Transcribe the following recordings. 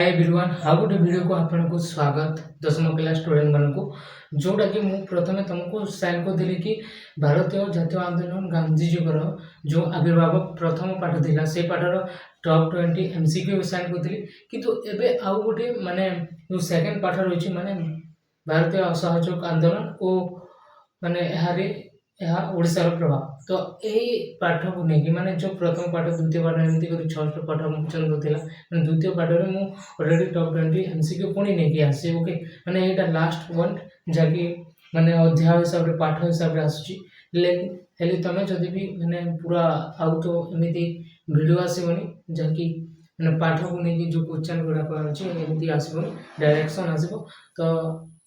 Hi everyone how good video को आपको स्वागत दशम क्लास स्टूडेंट मान को जोटा कि मुझे प्रथम तुमको सेंड कर कि भारतीय जातीय आंदोलन गांधीजीकर जो आविर्भाव प्रथम पाठ था से पाठर टॉप 20 एमसीक्यू सेंड करी किंतु एबे आउ गोटे माने जो सेकंड पाठ रही माने भारतीय असहयोग आंदोलन और माने ओडिशार प्रभाव तो यही पाठ को लेकिन माने जो प्रथम पाठ द्वितीय पाठ एमती कर 6 पाठ मुख्य था द्वितीय पाठ में मुझे ऑलरेडी टॉप 20 एमसीक्यू पुणी नहीं आसी ओके माने यहाँ लास्ट वन जहाँकि माने अध्याय हिसाब से पाठ हिसाब से आसूँ तुम जदि भी माने पूरा आउ तो एमती वीडियो आसबनी जहाँकि मैंने पाठ को लेकिन जो क्वेश्चन गुड़ाक अच्छे एमती आसबनी डायरेक्शन आसो तो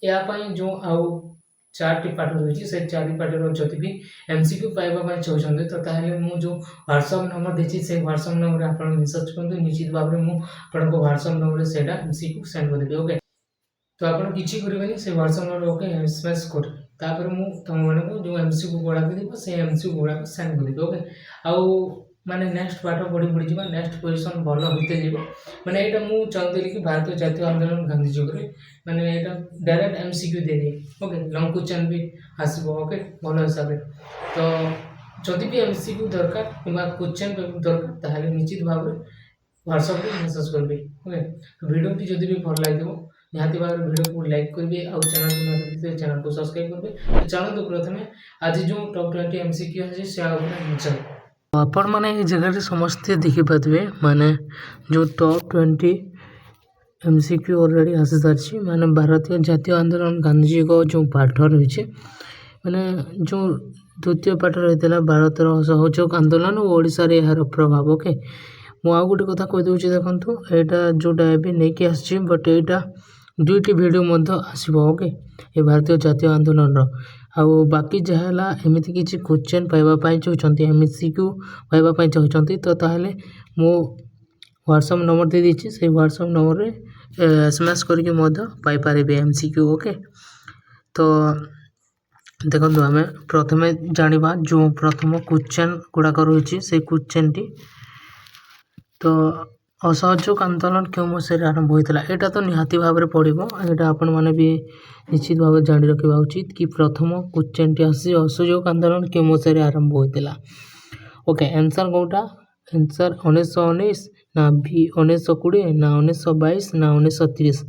यापाई जो आउ 4टी पाठ रही से 4 पाठर जदि भी एमसीक्यू पाइबा चाहते तो ताहले मु जो व्हाट्सएप नंबर देती से व्हाट्सएप नंबर आप मेसेज करूँ निश्चित भाव में मुझे व्हाट्सएप नंबर से एमसीक्यू सेंड करदेवी ओके तो आप किसी करेंगे से व्हाट्सएप नंबर ओके एसएमएस कर तुम मान जो एमसीक्यू गुड़ाक से एमसीक्यू गुड़ाक सेंड करदेवी ओके आउ माने नेक्स्ट पाठ पढ़ी पढ़ी जा नेक्स्ट पोजिशन भल होते जीव मैंने यहाँ मुझे चाहती कि भारतीय जातीय आंदोलन गांधीजी मैंने यहाँ डायरेक्ट एमसीक्यू दे दिए ओके लंग क्वेश्चन भी आसो ओके भल हिसाब से तो जदि भी एमसीक्यू दरकार कि क्वेश्चन दरकार ताहले निश्चित भाव में व्हाट्सएप मेसेज करेंगे ओके तो वीडियो टी जदि भी भल लगे निहाती भाव में वीडियो को लाइक करेंगे और चैनल को सब्सक्राइब करेंगे तो चलते प्रथम आज जो टॉप 20 एमसीक्यू है से आपण मैंने ये जगह समस्ते देखिपारे माने जो टॉप 20 एमसीक्यू ऑलरेडी आसी सारी माने भारतीय जातीय आंदोलन गांधीजी को जो पाठ रही माने जो द्वितीय पाठ रही भारतर असहयोग आंदोलन और ओडिशा रे यार प्रभाव ओके मु आउ गोटे कथा कही दूसरी देखो यहाँ जोटा एवं नहीं आसी बट यहाँ दुईटी वीडियो आसो ओके ये भारतीय जातीय आंदोलन आउ बाकी जहाँ एमती किसी क्वेश्चन पाइबापी चाहते एमसीक्यू पाइबापी चाहते तो ताहले मो व्हाट्सएप नंबर दे दी से व्हाट्सएप नंबर रे एसएमएस करके एमसीक्यू ओके तो देखो आम प्रथम जाना जो प्रथम क्वेश्चन गुड़ाक रही से क्वेश्चन टी तो असहयोग आंदोलन क्यों मसीह आरंभ होता है यहाँ तो निहाती भाव में पड़ो यहाँ आपण मैंने भी निश्चित भाव जाणी रखा उचित कि प्रथम क्वेश्चन टी आसी असहयोग आंदोलन क्यों मसीह आरंभ होता ओके आंसर कौटा आंसर 1919 ना भी 1920 ना 1922 ना 1930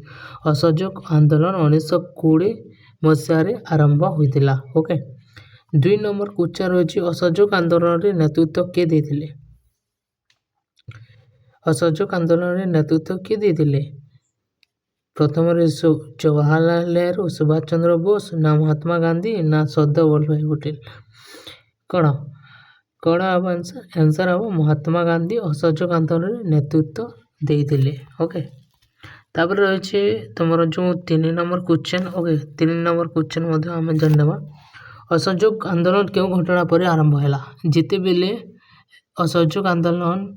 असहयोग आंदोलन 1920 मसीह आरंभ होता ओके 2 नंबर क्वेश्चन रही असहयोग आंदोलन रे नेतृत्व किए देते असहयोग आंदोलन रे नेतृत्व किए देते प्रथम जवाहरलाल नेहरू सुभाष चंद्र बोस ना महात्मा गांधी ना सरदार वल्लभ भाई पटेल कौन कौन हम आंसर हम महात्मा गांधी असहयोग आंदोलन रे नेतृत्व देते ओके तापर रही तुम जो 3 number question okay 3 number question आम जानवा असहयोग आंदोलन क्यों घटना पर आरंभ है जिते बेले असहयोग आंदोलन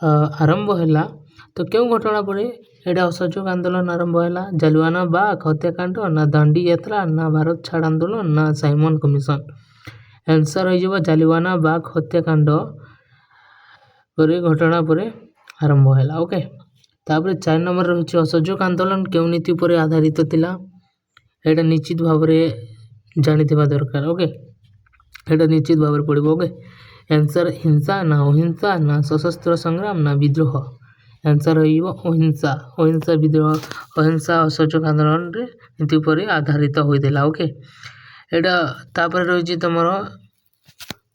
आरंभ है तो क्यों घटना पर यहाँ असहयोग आंदोलन आरंभ है जालियाना बाग हत्याकांड ना दांडी यात्रा ना भारत छाड़ आंदोलन ना साइमन कमिशन आंसर हो जालियाना बाग हत्याकांड पर घटना पर आरंभ है ओके तापर 4 नंबर रही असहयोग आंदोलन क्यों नीति पर आधारित थिला यहाँ निश्चित भाव में जानी दरकार ओके यहाँ निश्चित भाव में पड़ो ओके आंसर हिंसा ना अहिंसा ना सशस्त्र संग्राम ना विद्रोह आंसर अहिंसा अहिंसा विद्रोह अहिंसा असहयोग आंदोलन रे नीति पर आधारित होता ओके यहाँ तापर रही तुम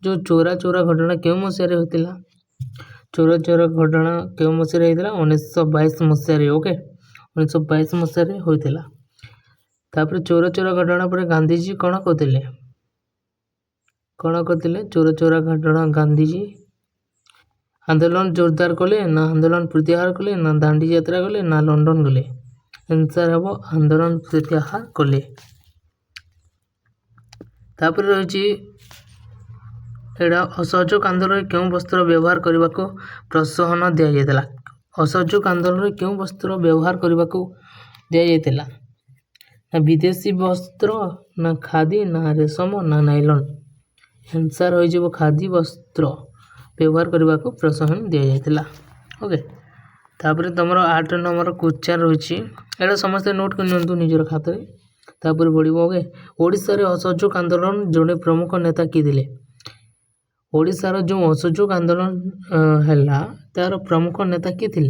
जो चोरा चोरा घटना क्यों मसीह होता चोरा चोरा घटना क्यों मसीह होता 1922 मसीह ओके 1922 मसीह होता तापर चोरा चोरा घटना पर गांधीजी कौन करते चोरा चोरा घटना गांधीजी आंदोलन जोरदार कले ना आंदोलन प्रत्याहार कले ना दांडी यात्रा कले ना लंडन गले आंसर हम आंदोलन प्रत्याहार कले तापर रही असहयोग आंदोलन क्यों वस्त्र व्यवहार करने को प्रोत्साहन दि जाता असहयोग आंदोलन क्यों वस्त्र व्यवहार करने को दि जाता ना विदेशी वस्त्र ना खादी ना रेशम ना नाइलॉन आंसर हो खादी वस्त्र व्यवहार करने को प्रोत्साहन दि जाता ओके तापर तुम 8 नंबर क्वेश्चन रही है समस्ते नोट कर निजर खाते तापर बढ़ ओके ओडिशा रे असहयोग आंदोलन जड़े प्रमुख नेता किए थे ओडिशार जो असहयोग आंदोलन है तार प्रमुख नेता किए थे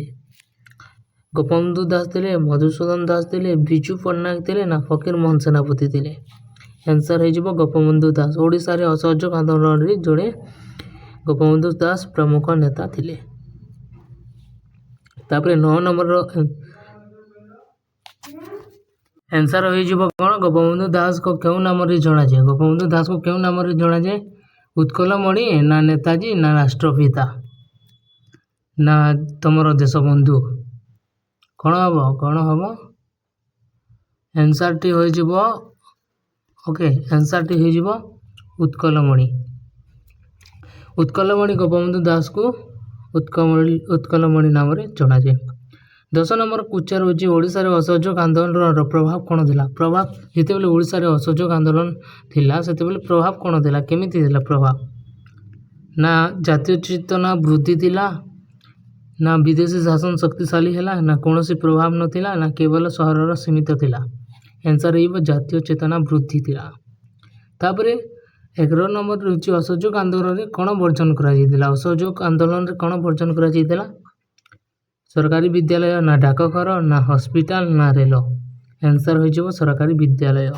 गोपबंधु दास थे मधुसूदन दास थे विजु पट्टनायक थे ना फकीर मोहन सेनापति थे आंसर हो गोपबंधु दास ओडिशा रे असहयोग आंदोलन रे जोड़े गोपबंधु दास प्रमुख नेता थे तापर 9 नंबर आंसर हो कौन गोपबंधु दास को क्यों नाम जना जाए गोपबंधु दास को क्यों नाम जना जाए उत्कलमणि ना नेताजी ना राष्ट्रपिता ना तुमर देशबंधु कौन हम आंसर टी हो ओके आंसर टी हो उत्कलमणि उत्कलमणि गोपबंधु दास को उत्कलमणि नाम जना जाए 10 नंबर क्वेश्चन होची ओडिशा रे असहयोग आंदोलन प्रभाव कौन थिला प्रभाव जिते बेले ओडिशा रे असहयोग आंदोलन थिला सेते बेले प्रभाव कौन थिला केमिति थिला प्रभाव ना जातीय चेतना वृद्धि थिला ना विदेशी शासन शक्तिशाली है ना कौन प्रभाव नथिला ना केवल सहर सीमित थिला आंसर हो जातीय चेतना वृद्धि थिला तापरे 11 नंबर रही असहयोग आंदोलन रे कौन वर्जन करा जायतिला असहयोग आंदोलन रे कौन वर्जन करा जायतिला सरकारी विद्यालय ना डाकघर ना हॉस्पिटल ना रेल आंसर हो सरकारी विद्यालय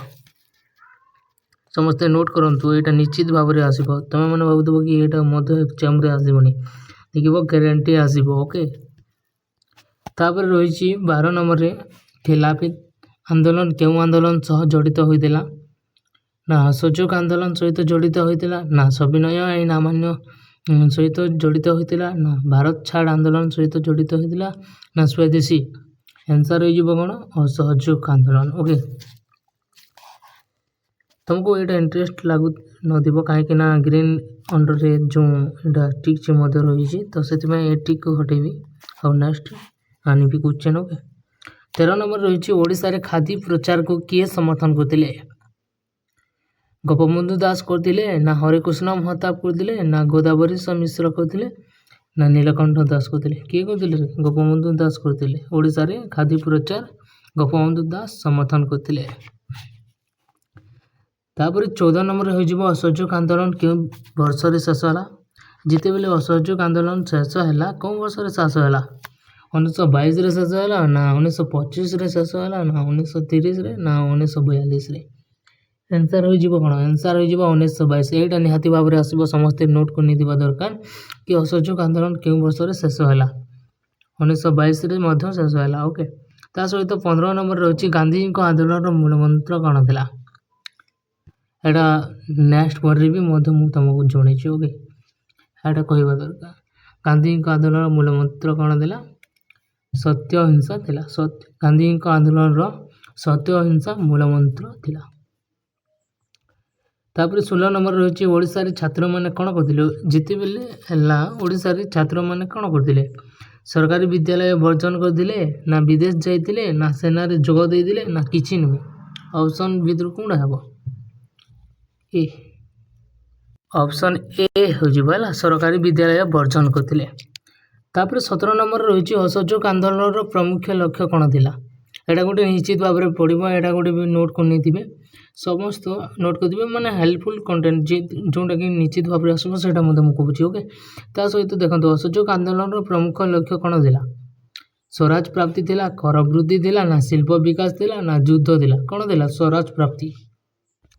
समस्ते नोट करंतु एटा निश्चित भाव में आसीबो तमे माने भाबुथबो कि एटा मध्य एग्जाम रे आसीबोनी देखिबो गारंटी आसीबो ओके तापर रही 12 नंबर रे खिलाफी आंदोलन केउ आंदोलन सह जड़ित होइतिला ना असहयोग आंदोलन सहित जड़ित होइतिला ना सविनय आईन अमान्य सहित जड़ित होइतिला ना भारत छाड़ आंदोलन सहित जड़ित होइतिला ना स्वदेशी आंसर हो कौन असहयोग आंदोलन ओके तुमको ये इंटरेस्ट लागू नथिबो कहीं ना ग्रीन अंडर रे जो एटा टिक चे मध्य रही तो से ए टिक को हटेबी और नेक्स्ट आनी भी क्वेश्चन ओके 13 नंबर रही ओडिशा रे खादी प्रचार को किए समर्थन करथिले गोपबंधु दास करथिले ना हरिकृष्ण महताब करथिले ना गोदावरी मिश्र करथिले ना नीलकंठ दास करथिले किए करथिले गोपबंधु दास करथिले ओडिशा रे खादी प्रचार गोपबंधु दास समर्थन करथिले तापर 14 नंबर हो असहयोग आंदोलन क्यों वर्ष रे शेष है जिते बेले असहयोग आंदोलन शेष है कौन वर्ष रे शेष है 1922 रे शेष है ना 1925 रे शेष है ना 1930 रे ना 1942 रे आंसर हो कौन आंसर हो 1922 एटा निहाती भाव में आसो समस्ते नोट करनी दरकार कि असहयोग आंदोलन क्यों वर्ष रे शेष है 1922 रे मध्य शेष है ओके ता सहित 15 नंबर रही गांधी आंदोलन मूल मंत्र कौन था एटा नेक्स्ट पर भी तुमको जन ओके एटा कहवा दरकार गांधी आंदोलन मूल मंत्र कौन था सत्य अहिंसा थिला गांधी आंदोलन सत्य अहिंसा मूल मंत्र थिला तापर 16 नंबर रही ओडिशा रे छात्र माने कौन करथिले जिते बेले हला ओडिशा रे छात्र माने कौन करथिले सरकारी विद्यालय वर्जन करथिले ना विदेश जाइतिले ना सेना रे जोग देइतिले ना किछि नुहे ऑप्शन भितर कोनडा हेबो ए ऑप्शन ए हो जिबाला सरकारी विद्यालय वर्जन करथिले तापर 17 नंबर रही असहयोग आंदोलन प्रमुख लक्ष्य कौन थिला एटा गोटे निश्चित भाव में पड़ो एटा गोटे भी नोट कर समस्त नोट करेंगे माने हेल्पफुल कंटेंट जोटा कि निश्चित भाव में आसो से कहूँ ओके ता सहित देखो असहयोग आंदोलन प्रमुख लक्ष्य कौन थिला स्वराज प्राप्ति थिला कर वृद्धि थिला ना शिल्प विकास थिला ना युद्ध थिला कौन थिला स्वराज प्राप्ति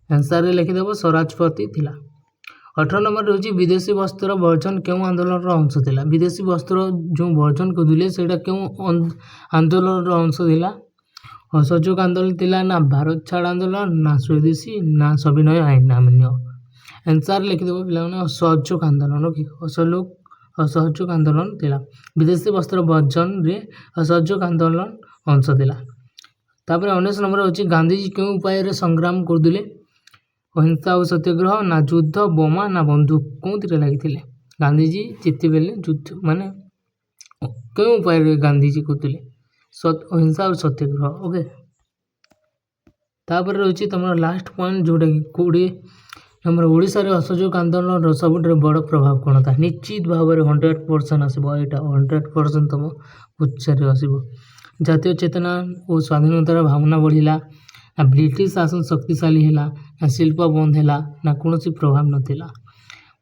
आंसर रे लिखिदेव स्वराज प्राप्ति थिला 18 नंबर रही विदेशी वस्त्र वर्जन क्यों आंदोलन अंश थिला विदेशी वस्त्र जो वर्जन करते से क्यों आंदोलन अंश थिला असहयोग आंदोलन थिला ना भारत छाड़ आंदोलन ना स्वदेशी ना सविनय आईन अमान्य आंसर लिखिदेव पे असहयोग आंदोलन ओके असहयोग आंदोलन थिला विदेशी वस्त्र वर्जन रे असहयोग आंदोलन अंश थिला तापर 19 नंबर होची गांधीजी क्यों उपाय संग्राम करदुले अहिंसा और सत्याग्रह ना युद्ध बोमा ना बंदूक कौन लगी गांधीजी जिते बेले युद्ध माने क्यों उपाय गांधीजी करदुले अहिंसा और सत्याग्रह ओके तापर रही तुम लास्ट पॉइंट जोटा कि 20 नंबर ओडिशारे असहयोग आंदोलन सबुठारु बड़ प्रभाव कौन था निश्चित भाव में 100% आसो यहाँ 100% तुम उच्चार आसो जातीय चेतना और स्वाधीनतार भावना बढ़ला ना ब्रिटिश शासन शक्तिशाली है ना शिल्प बंद है ना कौन प्रभाव नाला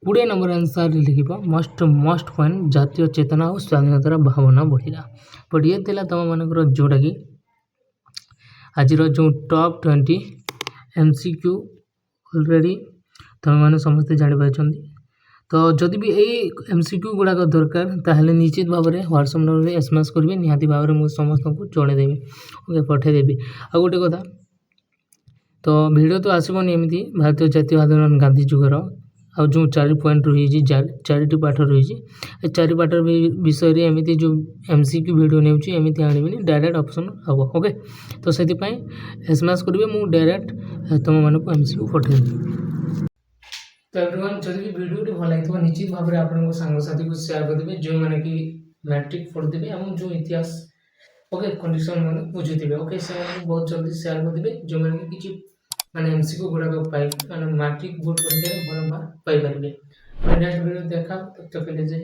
20 नंबर आंसर लिख मस्ट पॉइंट जातीय चेतना और स्वाधीनतार भावना बढ़ला बट ये तुम मानकर जोटा कि आज जो टॉप 20 MCQ ऑलरेडी तुम मैंने समस्ते जापार तो जदि भी यही MCQ गुड़ाक दरकार ताहले निश्चित भाव में व्हाट्सएप नंबर में SMS करेंगे निहाती भाव में मुझे समस्त को जनईदेवी ओके पठेदेवी आ गोटे कथा तो वीडियो तो आसबनी एमती भारतीय जातीय आंदोलन गांधी जुगर आ जो 4 पॉइंट रही 4टी पाठ रही 4 पाठ विषय में एमती जो MCQ वीडियो नेउची एमती आनिबिनी डायरेक्ट ऑप्शन हम ओके तो से SMS करेंगे मुझे डायरेक्ट तुम मानक MCQ पठेदेवी तो एवरीवन जब भी वीडियो भल लगी निश्चित भाव में आपन सांगसाथी को शेयर करदे जो मैंने कि मैट्रिक पढ़ुवे और जो इतिहास ओके कंडीशन मैंने बुझुवे ओके से बहुत जल्दी शेयर करदे जो मैंने कि मैंने MCQ गुड़ाक पाई मैट्रिक बोर्ड परीक्षा भल मार्क पाई नेक्स्ट वीडियो देखा तब तक के लिए।